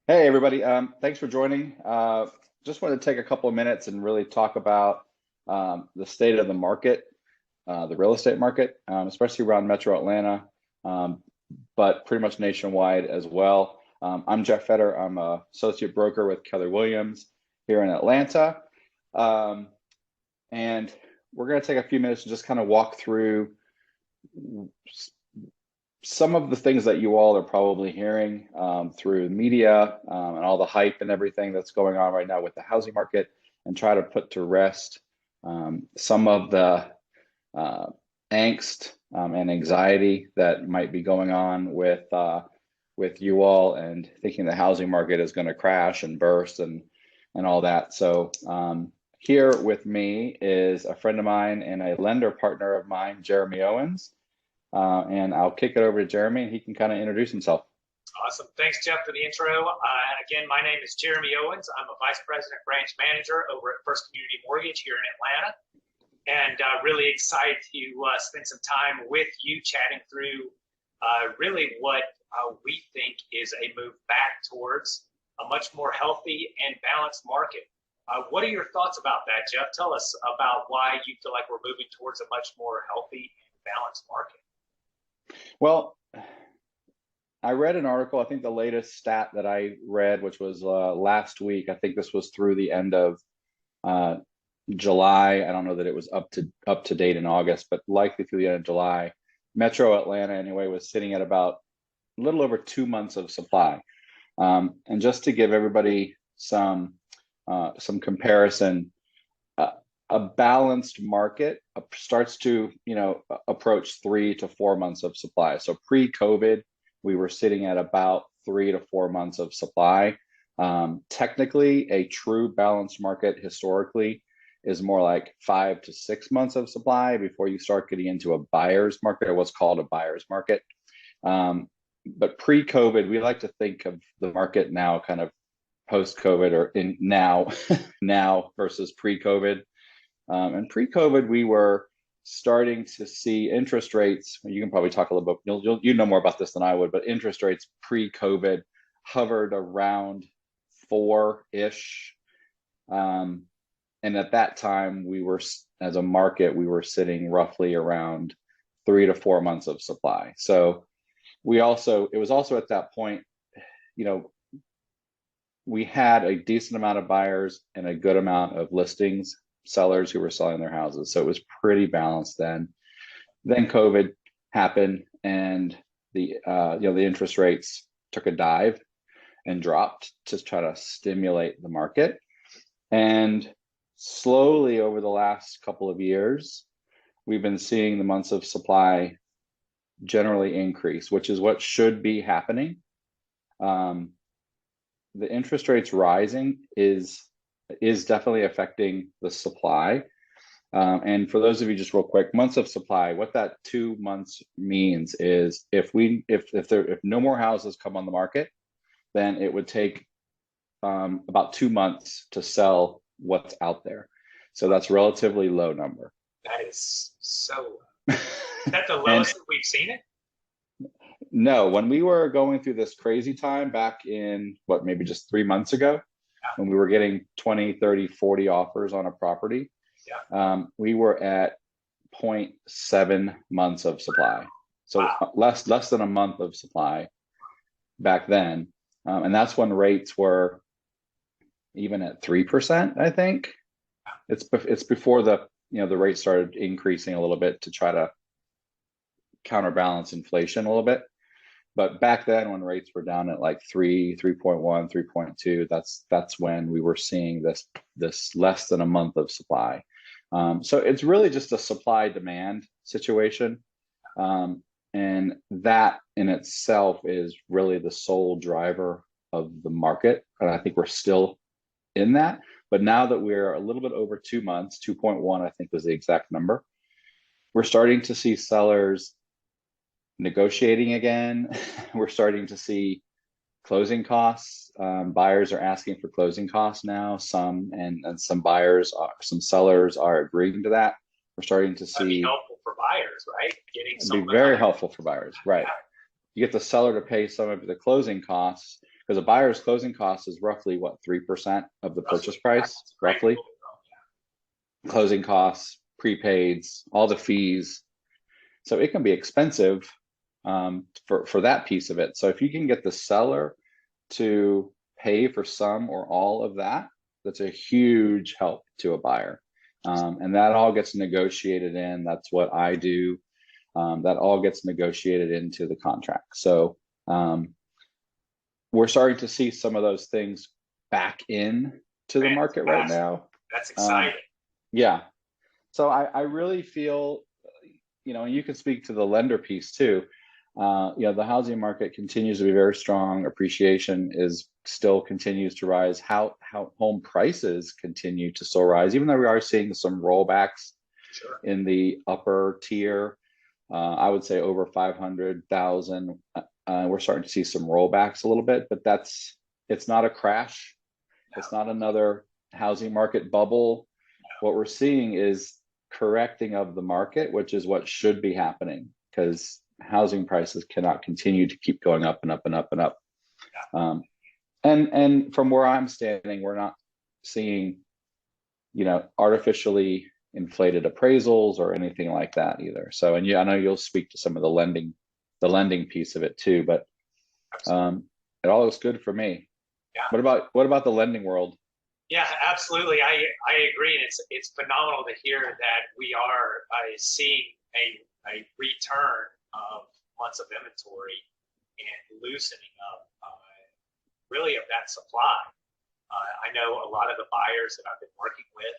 Hey, everybody. Thanks for joining. Just wanted to take a couple of minutes and really talk about the state of the market, the real estate market, especially around Metro Atlanta, um, but pretty much nationwide as well. I'm Jeff Fetter. I'm a associate broker with Keller Williams here in Atlanta. Um, and we're going to take a few minutes to just kind of walk through some of the things that you all are probably hearing through the media and all the hype and everything that's going on right now with the housing market, and try to put to rest some of the uh, angst and anxiety that might be going on with you all, and thinking the housing market is going to crash and burst and all that. So here with me is a friend of mine and a lender partner of mine, Jeremy Owens. And I'll kick it over to Jeremy, and he can kind of introduce himself. Awesome. Thanks, Jeff, for the intro. Again, my name is Jeremy Owens. I'm a Vice President Branch Manager over at First Community Mortgage here in Atlanta. And really excited to spend some time with you chatting through really what we think is a move back towards a much more healthy and balanced market. What are your thoughts about that, Jeff? Tell us about why you feel like we're moving towards a much more healthy and balanced market. Well, I read an article, I think the latest stat that I read, which was last week. I think this was through the end of uh, July. I don't know that it was up to date in August, but likely through the end of July. Metro Atlanta, anyway, was sitting at about a little over 2 months of supply. And just to give everybody some comparison, a balanced market starts to, approach 3 to 4 months of supply. So pre-COVID, we were sitting at about 3 to 4 months of supply. Technically, a true balanced market historically is more like 5 to 6 months of supply before you start getting into a buyer's market, or what's called a buyer's market. But pre-COVID, we like to think of the market now kind of post-COVID, or in now versus pre-COVID. And pre-COVID, we were starting to see interest rates. You can probably talk a little bit. You know more about this than I would, but interest rates pre-COVID hovered around 4-ish. And at that time, as a market, we were sitting roughly around 3 to 4 months of supply. So it was also at that point, we had a decent amount of buyers and a good amount of listings, sellers who were selling their houses. So it was pretty balanced then. Then COVID happened, and the interest rates took a dive and dropped to try to stimulate the market. And slowly over the last couple of years, we've been seeing the months of supply generally increase, which is what should be happening. The interest rates rising is definitely affecting the supply. And for those of you, just real quick, months of supply, what that 2 months means is if no more houses come on the market, then it would take about 2 months to sell what's out there. So that's a relatively low number. That is so low. Is that the lowest that we've seen it? No, when we were going through this crazy time back in maybe just 3 months ago, when we were getting 20, 30, 40 offers on a property, we were at 0.7 months of supply. So less than a month of supply back then. And that's when rates were even at 3%, I think. It's before the rates started increasing a little bit to try to counterbalance inflation a little bit. But back then, when rates were down at like 3.1, 3.2, that's when we were seeing this less than a month of supply. So it's really just a supply demand situation. And that in itself is really the sole driver of the market. And I think we're still in that. But now that we're a little bit over 2 months, 2.1, I think was the exact number, we're starting to see sellers negotiating again. We're starting to see closing costs. Buyers are asking for closing costs now. Some sellers are agreeing to that. We're starting to see. That'd be helpful for buyers, right? It'd be very helpful for buyers, right? You get the seller to pay some of the closing costs, because a buyer's closing cost is roughly what, 3% of the purchase price, roughly. Closing costs, prepaids, all the fees. So it can be expensive for that piece of it. So if you can get the seller to pay for some or all of that, that's a huge help to a buyer. And that all gets negotiated in. That's what I do. That all gets negotiated into the contract. So we're starting to see some of those things back in to the market right now. That's exciting. Yeah. So I really feel, and you can speak to the lender piece too. The housing market continues to be very strong. Appreciation still continues to rise. How home prices continue to still rise, even though we are seeing some rollbacks in the upper tier. I would say over 500,000. We're starting to see some rollbacks a little bit, but it's not a crash. It's not another housing market bubble. What we're seeing is correcting of the market, which is what should be happening, because housing prices cannot continue to keep going up and up and up and up. And from where I'm standing, we're not seeing, artificially inflated appraisals or anything like that either. So, and I know you'll speak to some of the lending piece of it too, but it all looks good for me. Yeah. What about the lending world? Yeah, absolutely. I agree. And it's phenomenal to hear that we are seeing a return of months of inventory and loosening up really of that supply. I know a lot of the buyers that I've been working with,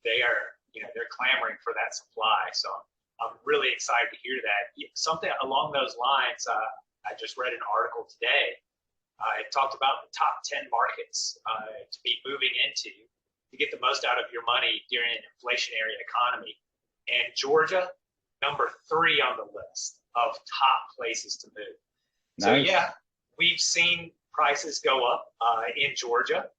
they're clamoring for that supply. So I'm really excited to hear that. Something along those lines, I just read an article today. It talked about the top 10 markets to be moving into to get the most out of your money during an inflationary economy. And Georgia, number 3 on the list of top places to move. Nice. So yeah, we've seen prices go up in Georgia,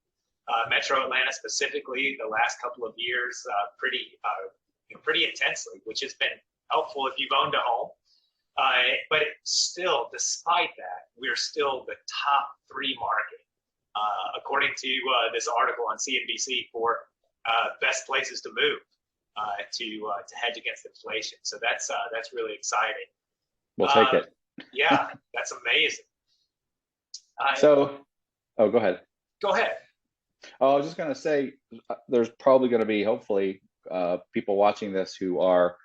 Metro Atlanta specifically, the last couple of years, pretty intensely, which has been helpful if you've owned a home. But still, despite that, we're still the top 3 market, according to this article on CNBC for best places to move to hedge against inflation. So that's really exciting. We'll take it. Yeah, that's amazing. Go ahead. Go ahead. Oh, I was just going to say, there's probably going to be, hopefully, people watching this who are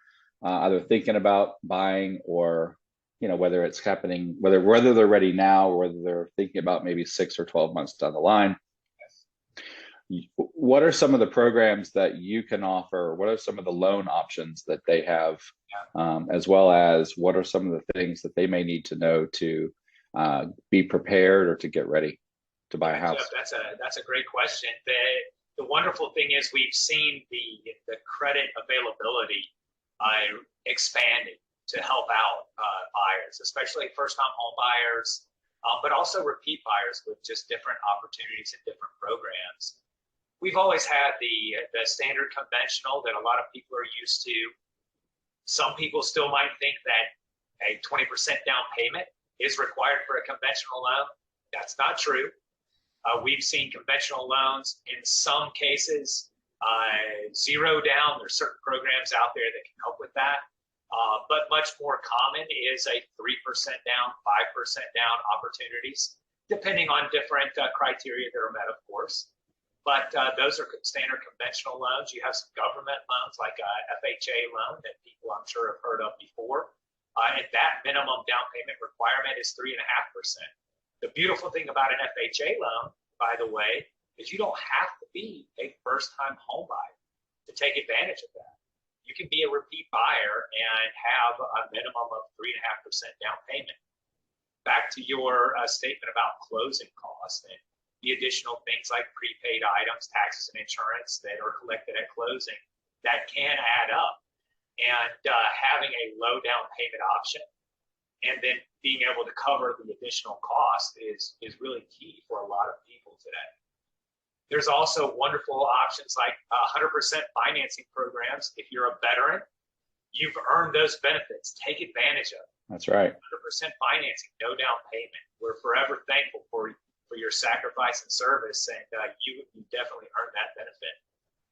either thinking about buying or, whether it's happening, whether they're ready now or whether they're thinking about maybe 6 or 12 months down the line. Yes. What are some of the programs that you can offer? What are some of the loan options that they have, as well as what are some of the things that they may need to know to be prepared or to get ready to buy a house? That's a great question. The wonderful thing is we've seen the credit availability expanding to help out buyers, especially first-time home buyers, but also repeat buyers with just different opportunities and different programs. We've always had the standard conventional that a lot of people are used to. Some people still might think that a 20% down payment is required for a conventional loan. That's not true. We've seen conventional loans in some cases 0 down. There's certain programs out there that can help with that. But much more common is a 3% down, 5% down opportunities, depending on different criteria that are met, of course. But those are standard conventional loans. You have some government loans like a FHA loan that people I'm sure have heard of before. And that minimum down payment requirement is 3.5%. The beautiful thing about an FHA loan, by the way, is you don't have to be a first-time home buyer to take advantage of that. You can be a repeat buyer and have a minimum of 3.5% down payment. Back to your statement about closing costs and the additional things like prepaid items, taxes, and insurance that are collected at closing, that can add up. And having a low down payment option and then being able to cover the additional cost is really key for a lot of people today. There's also wonderful options like 100% financing programs if you're a veteran you've earned those benefits. Take advantage of it. That's right. 100% financing, no down payment. We're forever thankful for your sacrifice and service, and you definitely earned that benefit.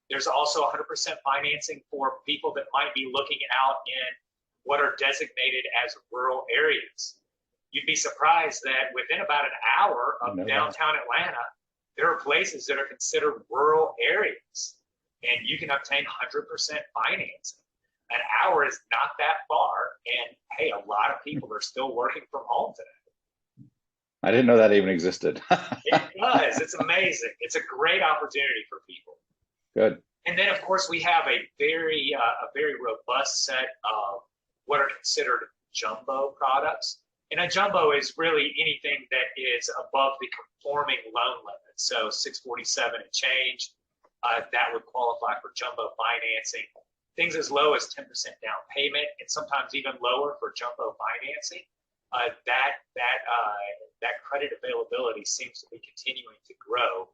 There's also 100% financing for people that might be looking out in what are designated as rural areas. You'd be surprised that within about an hour of downtown Atlanta, there are places that are considered rural areas, and you can obtain 100% financing. An hour is not that far, and hey, a lot of people are still working from home today. I didn't know that even existed. It does. It's amazing. It's a great opportunity for people. Good. And then, of course, we have a very robust set of what are considered jumbo products. And a jumbo is really anything that is above the conforming loan limit. So 647 and change, that would qualify for jumbo financing. Things as low as 10% down payment, and sometimes even lower for jumbo financing. That credit availability seems to be continuing to grow.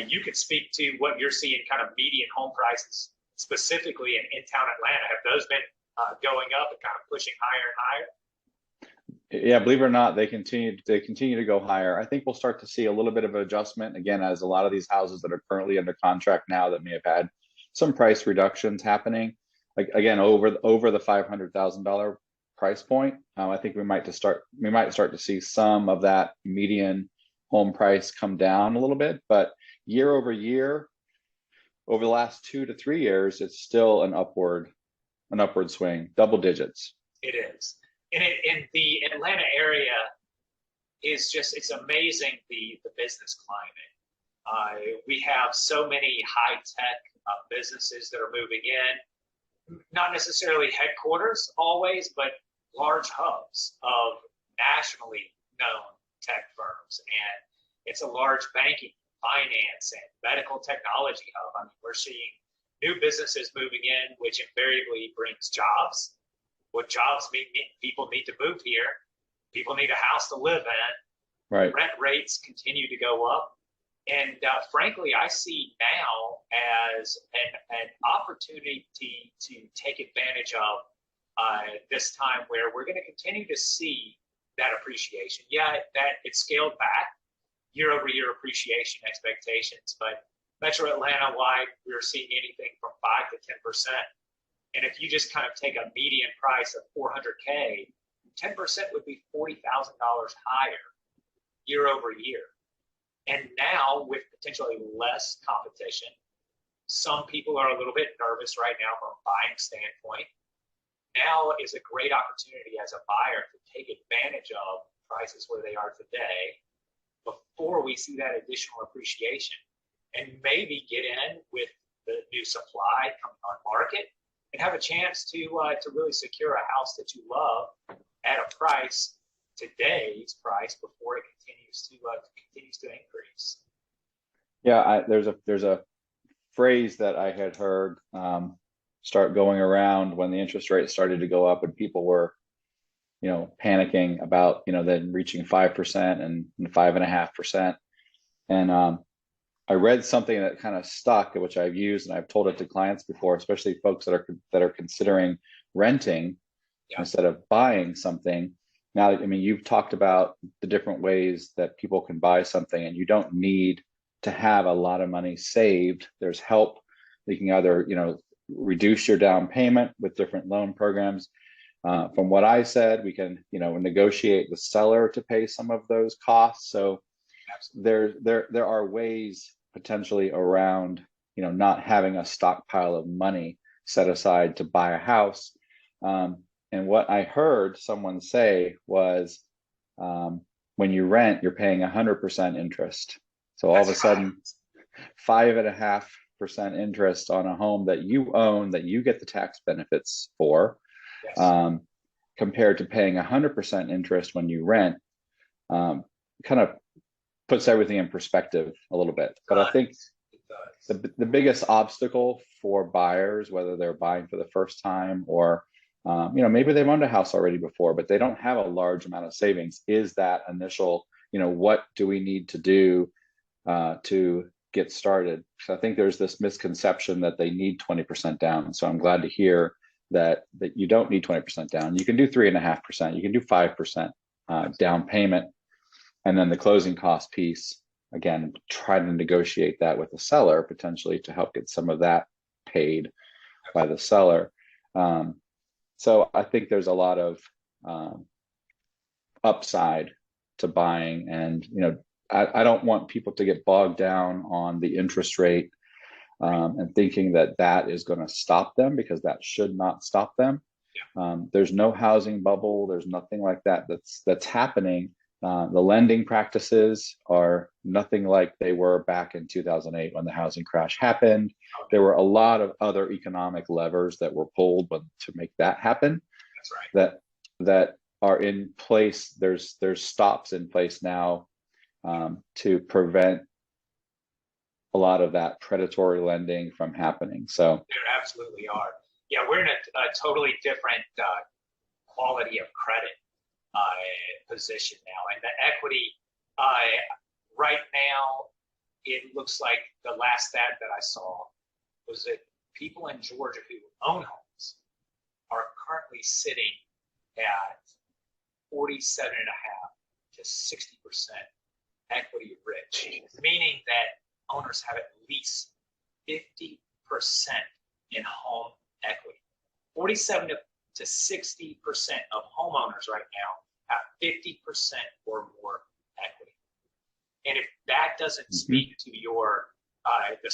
You could speak to what you're seeing, kind of median home prices, specifically in town Atlanta. Have those been going up and kind of pushing higher and higher? Yeah, believe it or not, they continue to go higher. I think we'll start to see a little bit of an adjustment again, as a lot of these houses that are currently under contract now that may have had some price reductions happening, like again over the $500,000 price point. I think we might start to see some of that median home price come down a little bit, but year over year, over the last 2 to 3 years, it's still an upward swing, double digits. It is. And in the Atlanta area is just, it's amazing the business climate. We have so many high-tech businesses that are moving in, not necessarily headquarters always, but large hubs of nationally known tech firms. And it's a large banking, finance, and medical technology hub. I mean, we're seeing new businesses moving in, which invariably brings jobs. What jobs mean? People need to move here. People need a house to live in. Right. Rent rates continue to go up. And frankly, I see now as an opportunity to take advantage of this time where we're going to continue to see that appreciation. Yeah, that it's scaled back year over year appreciation expectations, but Metro Atlanta wide, we're seeing anything from 5 to 10%. And if you just kind of take a median price of $400K, 10% would be $40,000 higher year over year. And now with potentially less competition, some people are a little bit nervous right now from a buying standpoint. Now is a great opportunity as a buyer to take advantage of prices where they are today before we see that additional appreciation, and maybe get in with the new supply coming on market and have a chance to really secure a house that you love at a price, today's price, before it continues to increase. Yeah, there's a phrase that I had heard start going around when the interest rates started to go up and people were, panicking about, then reaching 5% and 5.5%. And I read something that kind of stuck, which I've used and I've told it to clients before, especially folks that are considering renting instead of buying something. Now, I mean, you've talked about the different ways that people can buy something, and you don't need to have a lot of money saved. There's help. You can either, reduce your down payment with different loan programs. From what I said, we can, negotiate the seller to pay some of those costs. So there are ways potentially around, not having a stockpile of money set aside to buy a house. And what I heard someone say was, when you rent, you're paying 100% interest. So all of a sudden, 5.5% interest on a home that you own, that you get the tax benefits for, compared to paying 100% interest when you rent, kind of puts everything in perspective a little bit. But I think the biggest obstacle for buyers, whether they're buying for the first time or maybe they've owned a house already before, but they don't have a large amount of savings, is that initial, what do we need to do to get started? So I think there's this misconception that they need 20% down. So I'm glad to hear that you don't need 20% down. You can do 3.5%, you can do 5% down payment, and then the closing cost piece, again, try to negotiate that with the seller potentially to help get some of that paid by the seller. So I think there's a lot of upside to buying, and I don't want people to get bogged down on the interest rate and thinking that that is going to stop them, because that should not stop them. There's no housing bubble. There's nothing like that that's happening. The lending practices are nothing like they were back in 2008 when the housing crash happened. There were a lot of other economic levers that were pulled to make that happen. That's right. That are in place. There's stops in place now to prevent a lot of that predatory lending from happening. So there absolutely are. Yeah, we're in a totally different quality of credit position now, and the equity right now, it looks like the last stat that I saw was that people in Georgia who own homes are currently sitting at 47.5 to 60% equity rich, meaning that owners have at least 50% in home equity. 47 to 60% of homeowners right now have 50% or more equity. And if that doesn't speak to your the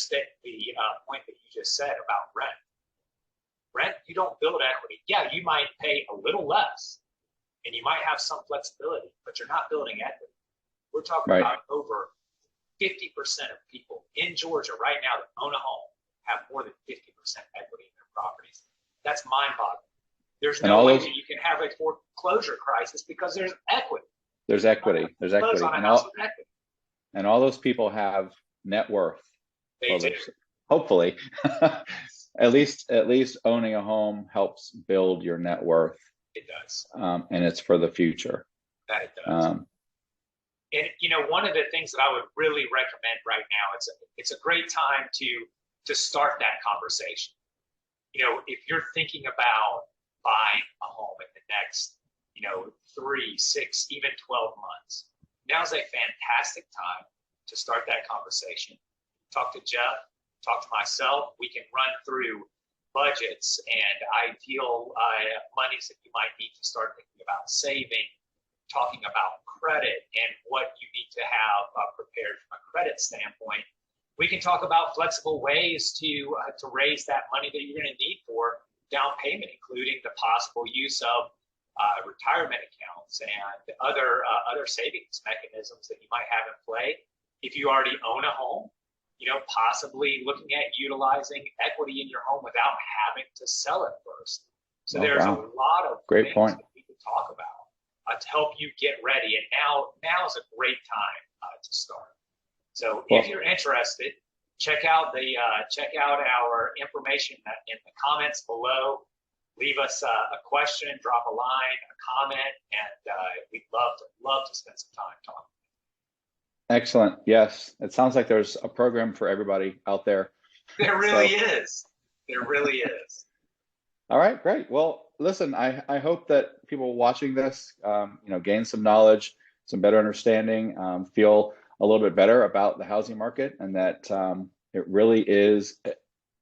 point that you just said about rent, you don't build equity. Yeah, you might pay a little less, and you might have some flexibility, but you're not building equity. We're talking about over 50% of people in Georgia right now that own a home have more than 50% equity in their properties. That's mind-boggling. There's no way that you can have a foreclosure crisis because there's equity. There's equity. There's equity. And all those people have net worth. They do. Hopefully. At least owning a home helps build your net worth. It does. And it's for the future. That it does. And one of the things that I would really recommend right now, it's a great time to start that conversation. If you're thinking about buying a home in the next 3, 6, even 12 months, now's a fantastic time to start that conversation. Talk to Jeff, talk to myself. We can run through budgets and ideal monies that you might need to start thinking about saving, talking about credit and what you need to have prepared from a credit standpoint. We can talk about flexible ways to raise that money that you're going to need for down payment, including the possible use of retirement accounts and other savings mechanisms that you might have in play. If you already own a home, possibly looking at utilizing equity in your home without having to sell it first. So there's a lot of great point that we can talk about to help you get ready. And now is a great time to start. So if you're interested, check out our information in the comments below. Leave us a question, drop a line, a comment, and we'd love to spend some time talking. Excellent. Yes, it sounds like there's a program for everybody out there. There really is. There really is. All right, great. Well, listen, I hope that people watching this, gain some knowledge, some better understanding, feel a little bit better about the housing market, and that it really is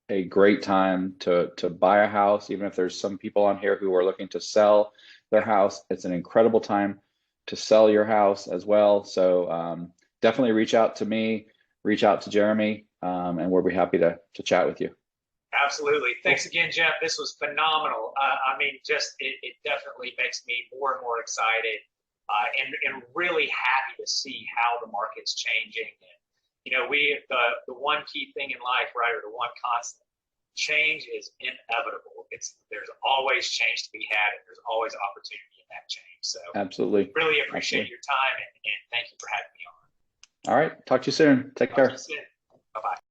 a great time to buy a house. Even if there's some people on here who are looking to sell their house, it's an incredible time to sell your house as well. So definitely reach out to me, reach out to Jeremy, and we'll be happy to chat with you. Absolutely. Thanks again, Jeff. This was phenomenal. It definitely makes me more and more excited and really happy to see how the market's changing. And, the one key thing in life, right, or the one constant, change is inevitable. There's always change to be had, and there's always opportunity in that change. So absolutely, really appreciate your time, and thank you for having me on. All right. Talk to you soon. Take care. Bye-bye.